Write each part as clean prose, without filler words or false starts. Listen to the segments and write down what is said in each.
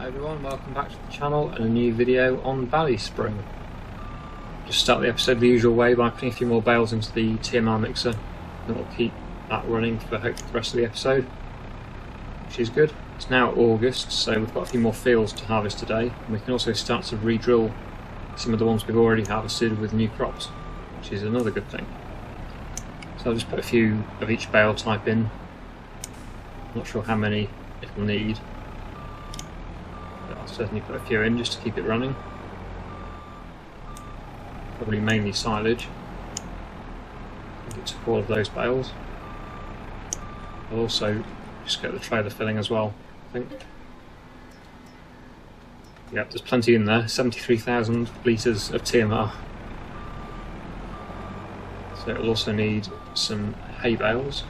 Hi everyone, welcome back to the channel and a new video on BallySpring. Just start the episode the usual way by putting a few more bales into the TMR mixer, and we'll keep that running for hopefully the rest of the episode, which is good. It's now August, so we've got a few more fields to harvest today, and we can also start to re-drill some of the ones we've already harvested with new crops, which is another good thing. So I'll just put a few of each bale type in. I'm not sure how many it will need. I'll certainly put a few in just to keep it running. Probably mainly silage. I think it took all of those bales. I'll also just get the trailer filling as well, I think. Yep, there's plenty in there, 73,000 litres of TMR. So it'll also need some hay bales.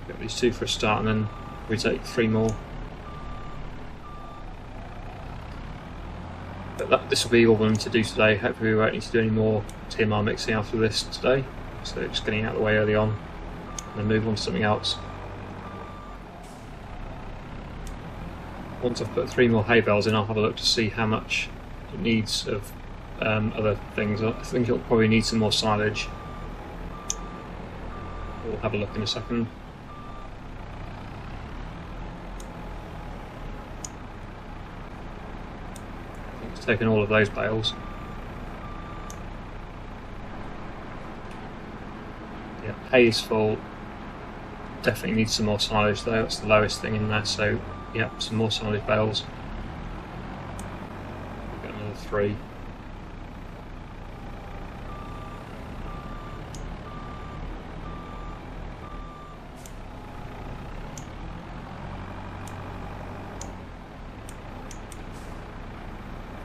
Got these two for a start, and then we take 3 more. But this will be all we're going to do today. Hopefully we won't need to do any more TMR mixing after this today. So just getting out of the way early on, and then move on to something else. Once I've put 3 more hay bales in, I'll have a look to see how much it needs of other things. I think it'll probably need some more silage. We'll have a look in a second. Taken all of those bales. Yeah, hay is full. Definitely needs some more silage though, that's the lowest thing in there, so yeah, some more silage bales. We've got another 3.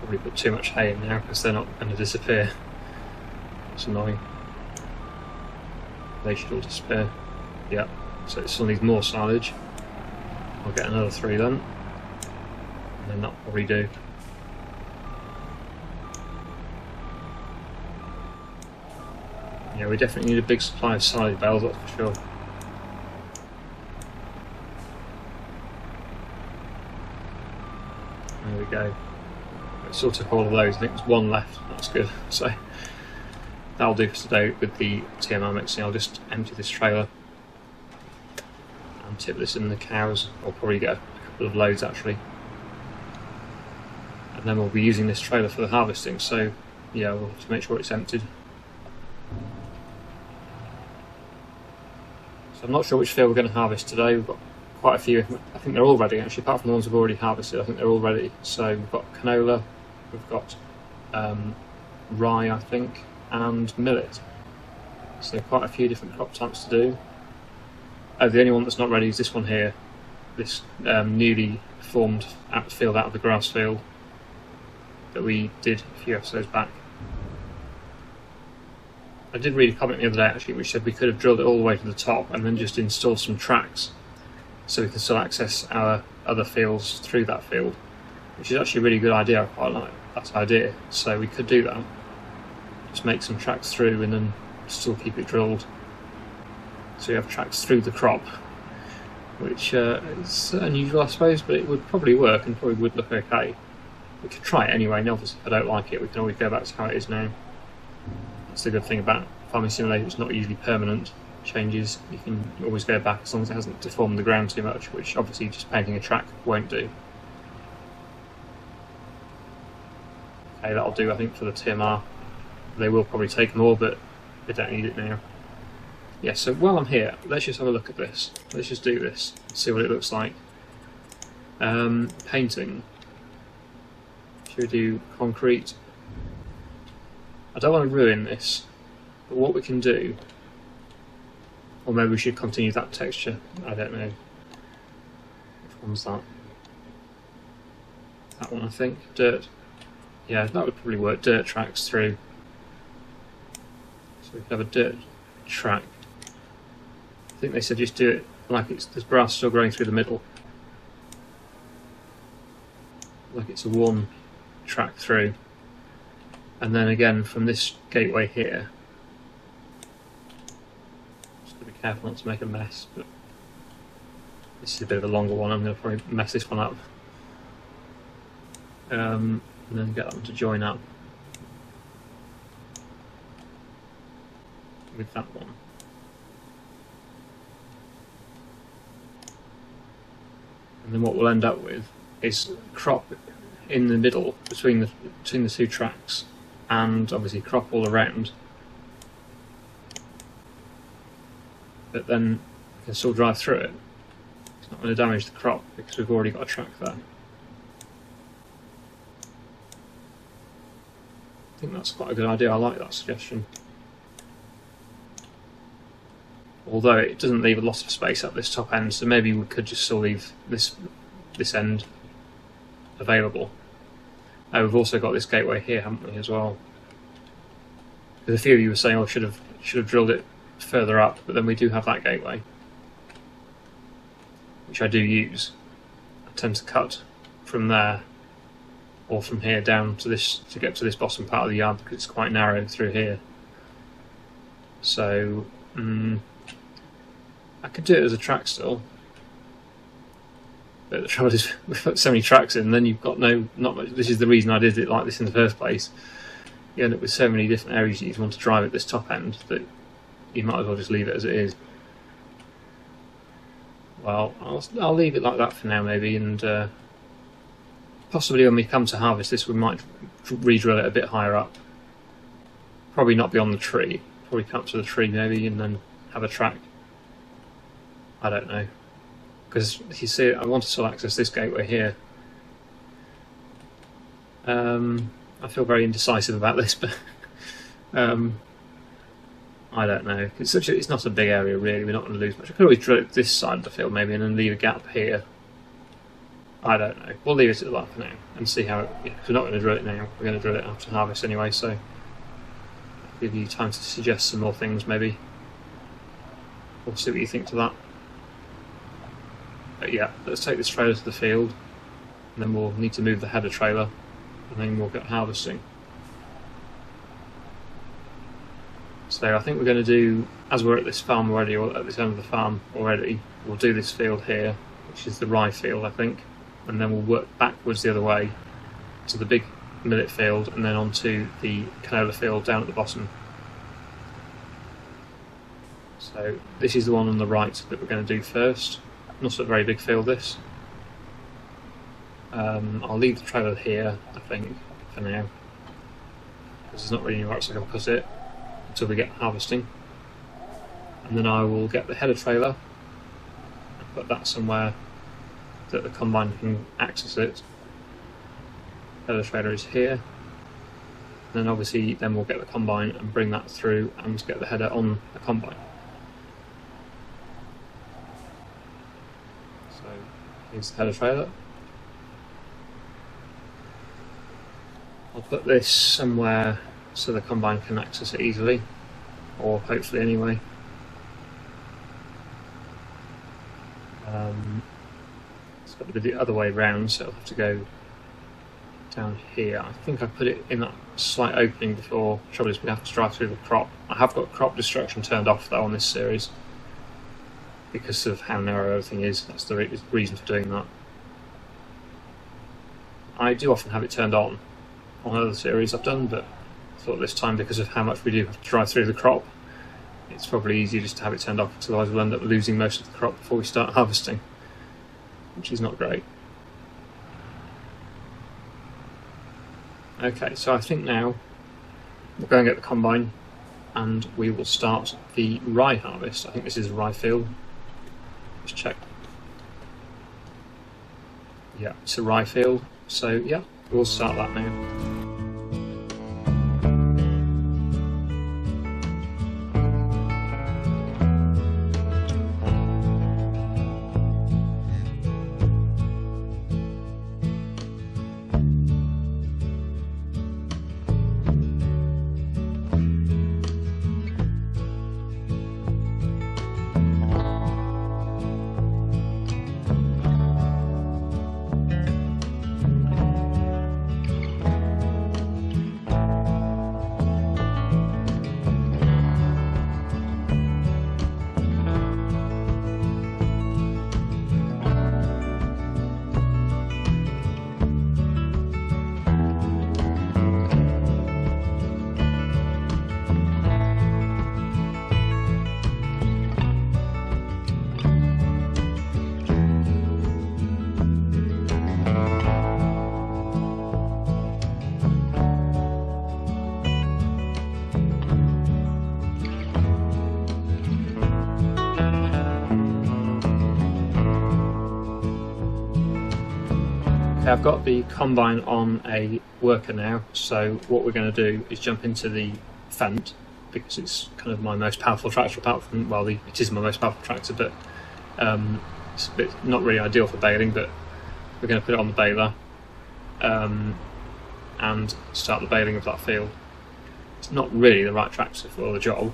Probably put too much hay in now because they're not going to disappear. It's annoying. They should all disappear. Yeah, so it still needs more silage. I'll get another 3 then, and then that'll probably do. Yeah, we definitely need a big supply of silage bales, that's for sure. There we go. Still took all of those. I think there's 1 left. That's good. So that'll do for today with the TMR mixing. I'll just empty this trailer and tip this in the cows. I'll probably get a couple of loads actually, and then we'll be using this trailer for the harvesting. So yeah, we'll have to make sure it's emptied. So I'm not sure which field we're going to harvest today. We've got quite a few. I think they're all ready actually, apart from the ones we've already harvested. I think they're all ready. So we've got canola, we've got rye, I think, and millet. So quite a few different crop types to do. Oh, the only one that's not ready is this one here. This newly formed field out of the grass field that we did a few episodes back. I did read a comment the other day actually which said we could have drilled it all the way to the top and then just installed some tracks so we can still access our other fields through that field, which is actually a really good idea. I quite like that idea. So we could do that, just make some tracks through and then still keep it drilled, so you have tracks through the crop, which is unusual I suppose, but it would probably work and probably would look okay. We could try it anyway, and obviously if I don't like it we can always go back to how it is now. That's the good thing about Farming Simulator, it's not usually permanent changes. You can always go back as long as it hasn't deformed the ground too much, which obviously just painting a track won't do. Okay, that'll do I think for the TMR. They will probably take more, but they don't need it now. Yeah, so while I'm here, let's just have a look at this. Let's just do this, see what it looks like. Painting. Should we do concrete? I don't want to ruin this, but what we can do, or maybe we should continue that texture, I don't know. Which one's that? That one I think, dirt. Yeah, that would probably work, dirt tracks through. So we could have a dirt track. I think they said just do it like there's grass still growing through the middle. Like it's a 1 track through. And then again from this gateway here, just got to be careful not to make a mess, but This is a bit of a longer one, I'm going to probably mess this one up. And then get that one to join up with that one. And then what we'll end up with is crop in the middle between the two tracks, and obviously crop all around. But then we can still drive through it. It's not going to damage the crop because we've already got a track there. I think that's quite a good idea. I like that suggestion. Although it doesn't leave a lot of space at this top end, so maybe we could just still leave this end available. We've also got this gateway here, haven't we, as well? Because a few of you were saying, "Oh, should have drilled it further up," but then we do have that gateway, which I do use. I tend to cut from there or from here down to this to get to this bottom part of the yard because it's quite narrow through here. So I could do it as a track still, but the trouble is we've got so many tracks in, and then you've got not much. This is the reason I did it like this in the first place. You end up with so many different areas you want to drive at this top end that you might as well just leave it as it is. Well, I'll leave it like that for now maybe, and possibly when we come to harvest this we might re-drill it a bit higher up. Probably not beyond the tree, probably come up to the tree maybe and then have a track. I don't know, because you see I want to still access this gateway here. I feel very indecisive about this, but I don't know. It's not a big area really, we're not going to lose much. I could always drill it this side of the field maybe and then leave a gap here. I don't know. We'll leave it at that for now and see how it... Yeah, we're not going to drill it now, we're going to drill it after harvest anyway, so I'll give you time to suggest some more things maybe. We'll see what you think to that. But yeah, let's take this trailer to the field, and then we'll need to move the header trailer, and then we'll get harvesting. So I think we're going to do, as we're at this farm already, or at this end of the farm already, we'll do this field here, which is the rye field I think, and then we'll work backwards the other way to the big millet field, and then onto the canola field down at the bottom. So this is the one on the right that we're going to do first. Not a very big field this. I'll leave the trailer here I think for now, because there's not really anywhere else I can put it until we get harvesting. And then I will get the header trailer and put that somewhere that the combine can access it. Header trailer is here. And then obviously then we'll get the combine and bring that through and get the header on the combine. So here's the header trailer. I'll put this somewhere so the combine can access it easily, or hopefully anyway. It's got to be the other way round, so it'll have to go down here. I think I put it in that slight opening before. The trouble is we have to drive through the crop. I have got crop destruction turned off though on this series because of how narrow everything is. That's the reason for doing that. I do often have it turned on other series I've done, but I thought this time, because of how much we do have to drive through the crop, it's probably easier just to have it turned off, otherwise we'll end up losing most of the crop before we start harvesting, which is not great. Okay, so I think now we'll go and get the combine and we will start the rye harvest. I think this is a rye field. Let's check. Yeah, it's a rye field, so yeah, we'll start that now. Okay, I've got the combine on a worker now, so what we're going to do is jump into the Fendt, because it's kind of my most powerful tractor apart from, well, it is my most powerful tractor, but it's a bit not really ideal for baling, but we're going to put it on the baler and start the baling of that field. It's not really the right tractor for the job.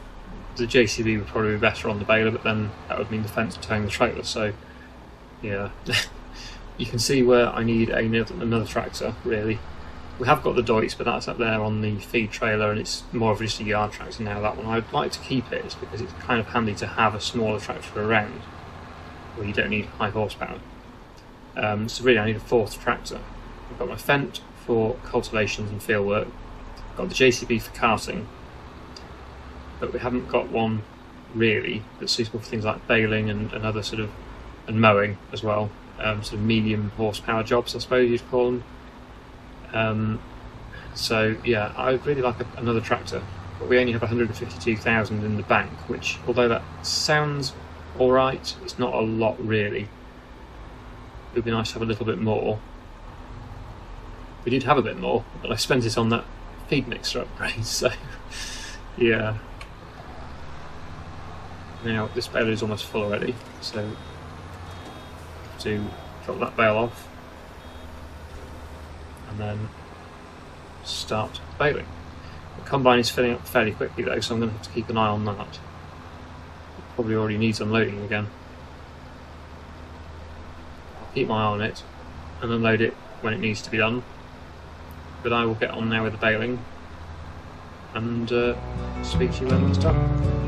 The JCB would probably be better on the baler, but then that would mean the Fendt towing the trailer, so yeah. You can see where I need another tractor, really. We have got the Deutz, but that's up there on the feed trailer, and it's more of just a yard tractor now, that one. I'd like to keep it because it's kind of handy to have a smaller tractor around where you don't need high horsepower. So really I need a fourth tractor. I've got my Fendt for cultivations and field work. I've got the JCB for carting, but we haven't got one really that's suitable for things like baling and other sort of, and mowing as well. Sort of medium horsepower jobs, I suppose you'd call them. So yeah, I'd really like another tractor, but we only have 152,000 in the bank, which, although that sounds alright, it's not a lot really. It would be nice to have a little bit more. We did have a bit more, but I spent it on that feed mixer upgrade, so yeah. Now this baler is almost full already, so to drop that bale off and then start baling. The combine is filling up fairly quickly though, so I'm going to have to keep an eye on that. It probably already needs unloading again. I'll keep my eye on it and unload it when it needs to be done, but I will get on now with the baling and speak to you when it's done.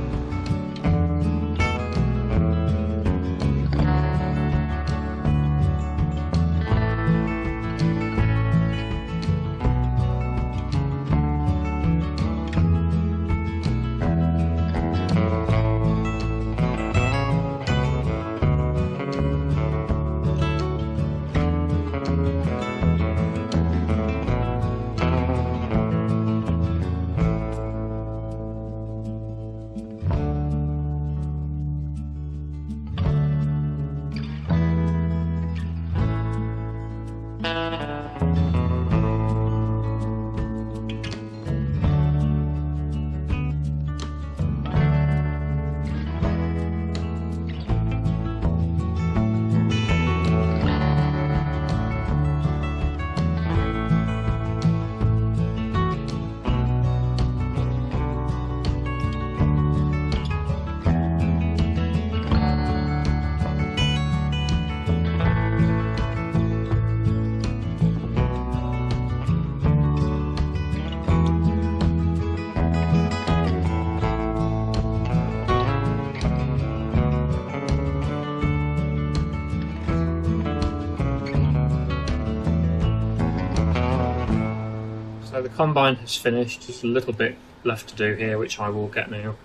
So the combine has finished, just a little bit left to do here, which I will get now.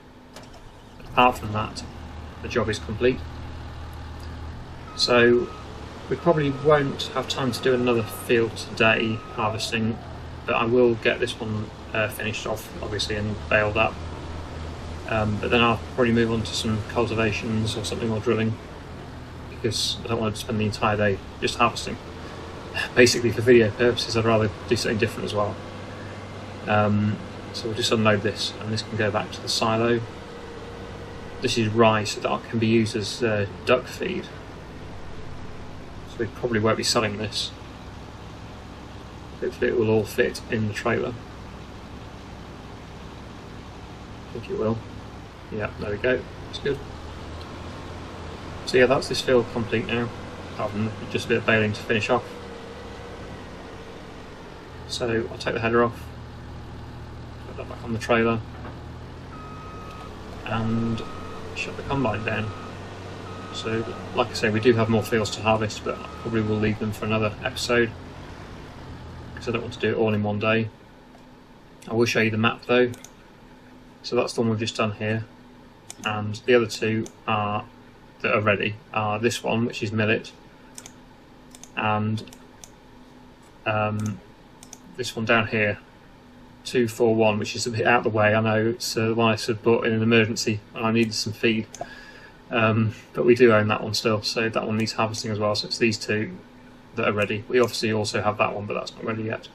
Apart from that, the job is complete. So we probably won't have time to do another field today, harvesting, but I will get this one finished off, obviously, and baled up. But then I'll probably move on to some cultivations or something, or drilling, because I don't want to spend the entire day just harvesting. Basically, for video purposes, I'd rather do something different as well. So we'll just unload this, and this can go back to the silo. This is rye, so that can be used as duck feed. So we probably won't be selling this. Hopefully it will all fit in the trailer. I think it will. Yeah, there we go. That's good. So yeah, that's this field complete now. Apart from just a bit of baling to finish off. So I'll take the header off, put that back on the trailer, and shut the combine down. So, like I say, we do have more fields to harvest, but I probably will leave them for another episode, because I don't want to do it all in one day. I will show you the map though. So that's the one we've just done here, and the other two that are ready are this one, which is millet, and this one down here, 241, which is a bit out of the way. I know it's the one I sort of bought in an emergency and I needed some feed, but we do own that one still, so that one needs harvesting as well. So it's these two, that are ready. We obviously also have that one, but that's not ready yet.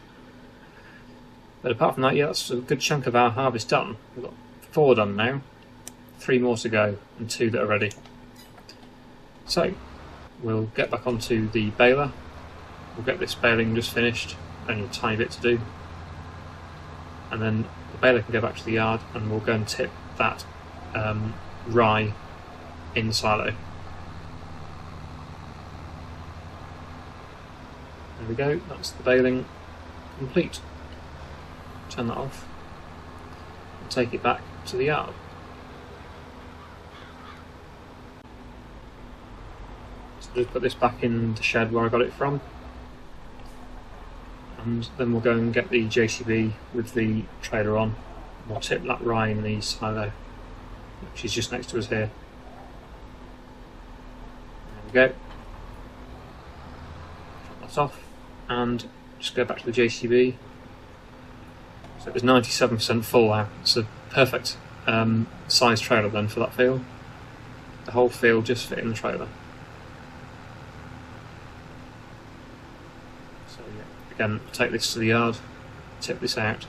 But apart from that, yeah, that's a good chunk of our harvest done. We've got 4 done now, 3 more to go, and 2 that are ready. So, we'll get back onto the baler. We'll get this baling just finished, only a tiny bit to do. And then the baler can go back to the yard, and we'll go and tip that rye in the silo. There we go, that's the baling complete. Turn that off and take it back to the yard. So just put this back in the shed where I got it from, and then we'll go and get the JCB with the trailer on. We'll tip that rye in the silo, which is just next to us here. There we go. Shut that off and just go back to the JCB. So it was 97% full now. It's a perfect size trailer then for that field. The whole field just fit in the trailer. So yeah, again, take this to the yard, tip this out,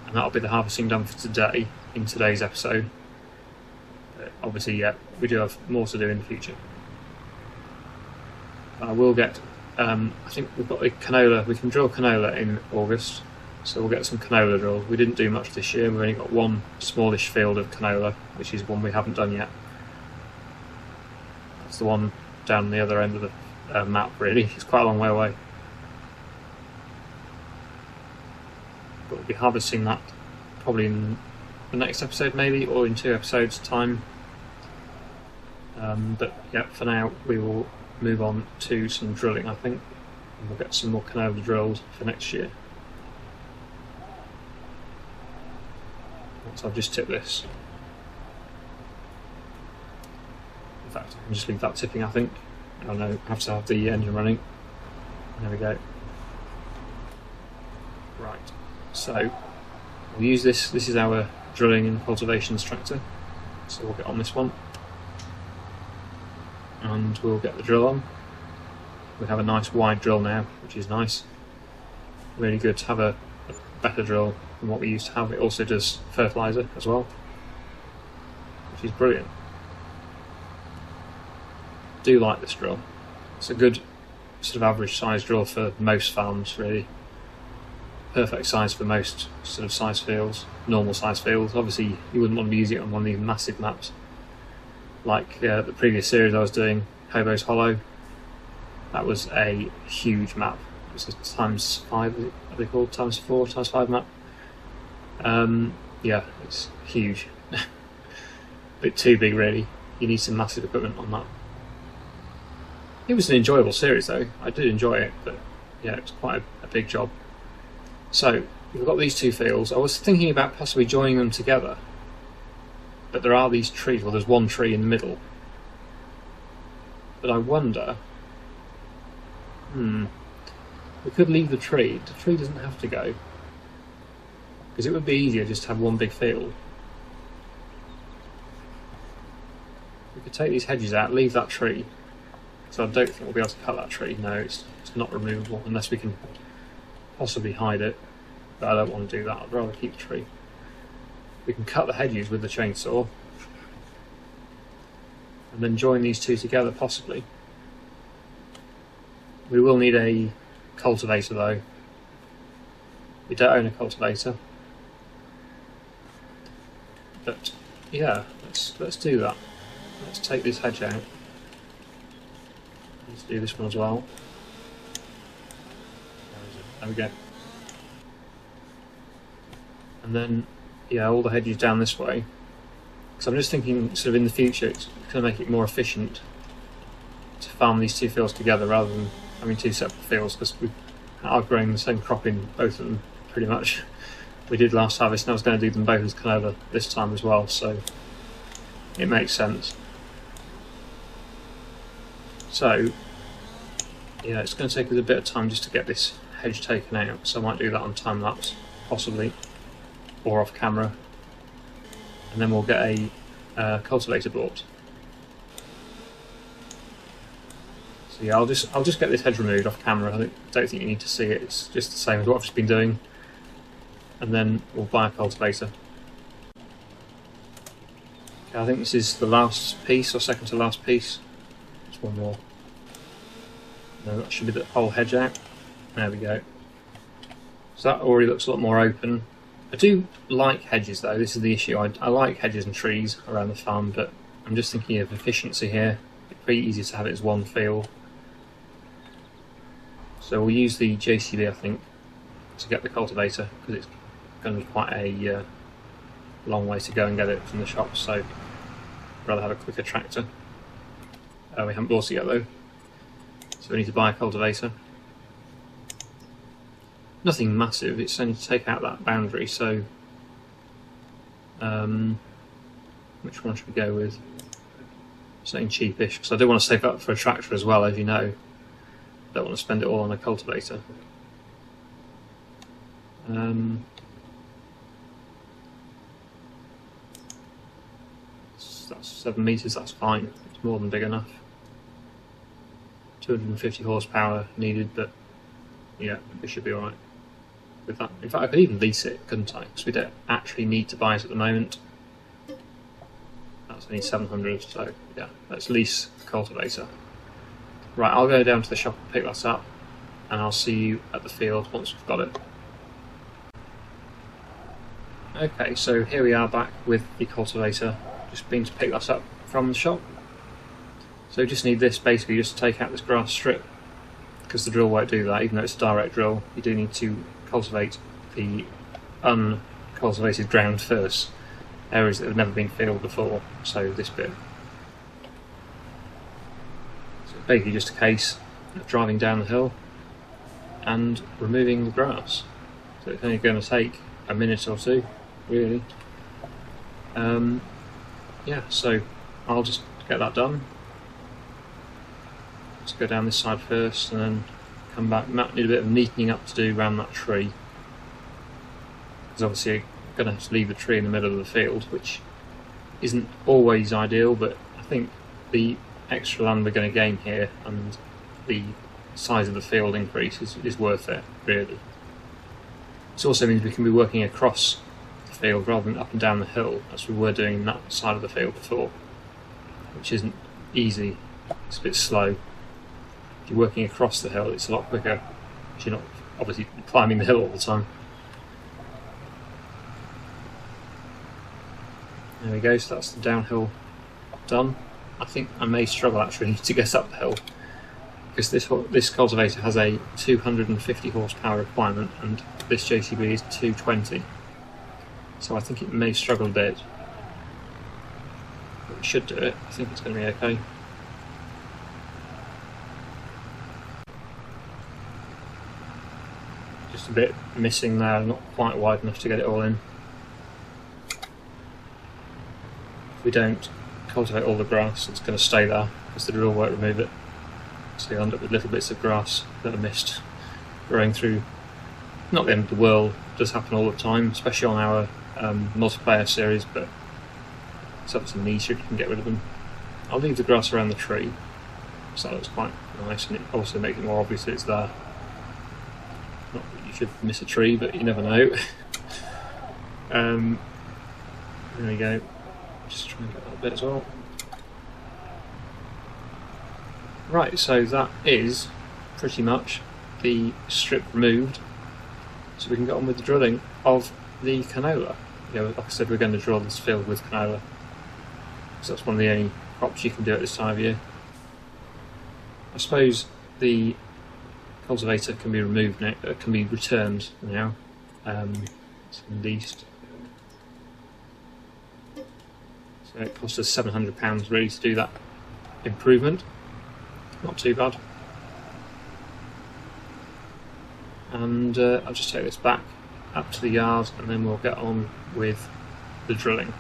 and that'll be the harvesting done for today in today's episode. Obviously, yeah, we do have more to do in the future. I will get, I think we've got the canola, we can drill canola in August, so we'll get some canola drilled. We didn't do much this year, we've only got one smallish field of canola, which is one we haven't done yet. That's the one down the other end of the map really, it's quite a long way away. But we'll be harvesting that probably in the next episode maybe, or in 2 episodes time. But yeah, for now we will move on to some drilling, I think, and we'll get some more canola drilled for next year. Once I've just tipped this, in fact I can just leave that tipping, I think. I know I have to have the engine running. There we go. Right, so we'll use this. This is our drilling and cultivation tractor, so we'll get on this one and we'll get the drill on. We have a nice wide drill now, which is nice. Really good to have a better drill than what we used to have. It also does fertiliser as well, which is brilliant. Do like this drill. It's a good sort of average size drill for most farms really. Perfect size for most sort of size fields, normal size fields. Obviously you wouldn't want to be using it on one of these massive maps. Like the previous series I was doing, Hobo's Hollow, that was a huge map. It was a ×5, what are they called? ×4, ×5 map. Yeah, it's huge. A bit too big really. You need some massive equipment on that. It was an enjoyable series though, I did enjoy it, but yeah, it was quite a big job. So, we've got these 2 fields. I was thinking about possibly joining them together, but there are these trees, well there's one tree in the middle. But I wonder, we could leave the tree doesn't have to go, because it would be easier just to have one big field. We could take these hedges out, leave that tree, so I don't think we'll be able to cut that tree. No, it's not removable unless we can possibly hide it, but I don't want to do that. I'd rather keep the tree. We can cut the hedges with the chainsaw and then join these 2 together possibly. We will need a cultivator though. We don't own a cultivator, but yeah, let's do that. Let's take this hedge out. Let's do this one as well. There we go. And then, yeah, all the hedges down this way. Because I'm just thinking, sort of in the future, it's going to make it more efficient to farm these 2 fields together rather than having 2 separate fields, because we are growing the same crop in both of them, pretty much. We did last harvest, and I was going to do them both as canola this time as well, so it makes sense. So, yeah, it's going to take us a bit of time just to get this hedge taken out, so I might do that on time lapse, possibly, or off camera, and then we'll get a cultivator bought. So So yeah, I'll just get this hedge removed off camera. I don't think you need to see it. It's just the same as what I've just been doing. And then we'll buy a cultivator. Okay, I think this is the last piece, or second to last piece. Just one more. No, that should be the whole hedge out. There we go. So that already looks a lot more open. I do like hedges though, this is the issue. I like hedges and trees around the farm, but I'm just thinking of efficiency here. It's pretty easy to have it as one field. So we'll use the JCB, I think, to get the cultivator, because it's going to be quite a long way to go and get it from the shop, so I'd rather have a quicker tractor. We haven't bought it yet though, so we need to buy a cultivator. Nothing massive, it's only to take out that boundary, so which one should we go with? Something cheapish, because I do want to save up for a tractor as well, as you know. Don't want to spend it all on a cultivator. That's 7 metres, that's fine, it's more than big enough. 250 horsepower needed, but yeah, it should be alright with that. In fact, I could even lease it, couldn't I? Because we don't actually need to buy it at the moment. That's only 700, so yeah, let's lease the cultivator. Right, I'll go down to the shop and pick that up, and I'll see you at the field once we've got it. Okay, so here we are back with the cultivator. Just been to pick that up from the shop. So we just need this basically just to take out this grass strip, because the drill won't do that. Even though it's a direct drill, you do need to cultivate the uncultivated ground first, areas that have never been filled before, so this bit. So it's basically just a case of driving down the hill and removing the grass. So it's only going to take a minute or two, really. Yeah, so I'll just get that done. Let's go down this side first and then come back. Might need a bit of neatening up to do around that tree, because obviously I'm going to have to leave the tree in the middle of the field, which isn't always ideal, but I think the extra land we're going to gain here and the size of the field increase is worth it, really. It also means we can be working across the field rather than up and down the hill, as we were doing in that side of the field before, which isn't easy, it's a bit slow. If you're working across the hill, it's a lot quicker, because you're not obviously climbing the hill all the time. There we go, so that's the downhill done. I think I may struggle actually to get up the hill, because this cultivator has a 250 horsepower requirement and this JCB is 220. So I think it may struggle a bit. But we should do it, I think it's going to be okay. Just a bit missing there, not quite wide enough to get it all in. If we don't cultivate all the grass, it's going to stay there because the drill won't remove it. So you end up with little bits of grass that are missed growing through. Not the end of the world, it does happen all the time, especially on our multiplayer series, but it's obviously easier if you can get rid of them. I'll leave the grass around the tree, so that looks quite nice, and it also makes it more obvious that it's there. Not that you should miss a tree, but you never know. There we go. Just try and get that bit as well. Right, so that is pretty much the strip removed, so we can get on with the drilling of the canola. You know, like I said, we're going to drill this field with canola, because that's one of the only crops you can do at this time of year. I suppose the cultivator can be removed now, can be returned now, it's leased. So it cost us £700 really to do that improvement. Not too bad. And I'll just take this back up to the yard and then we'll get on with the drilling.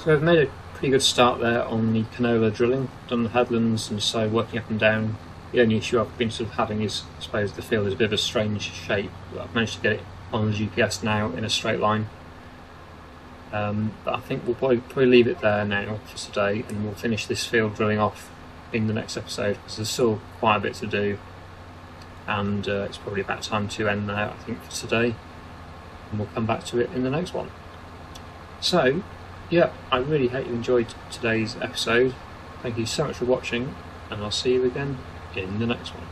So I've made a pretty good start there on the canola drilling, done the headlands and so working up and down. The only issue I've been sort of having is, I suppose, the field is a bit of a strange shape, but I've managed to get it on the GPS now in a straight line. But I think we'll probably leave it there now for today, and we'll finish this field drilling off in the next episode, because there's still quite a bit to do, and it's probably about time to end there, I think, for today, and we'll come back to it in the next one. So yeah, I really hope you enjoyed today's episode. Thank you so much for watching, and I'll see you again in the next one.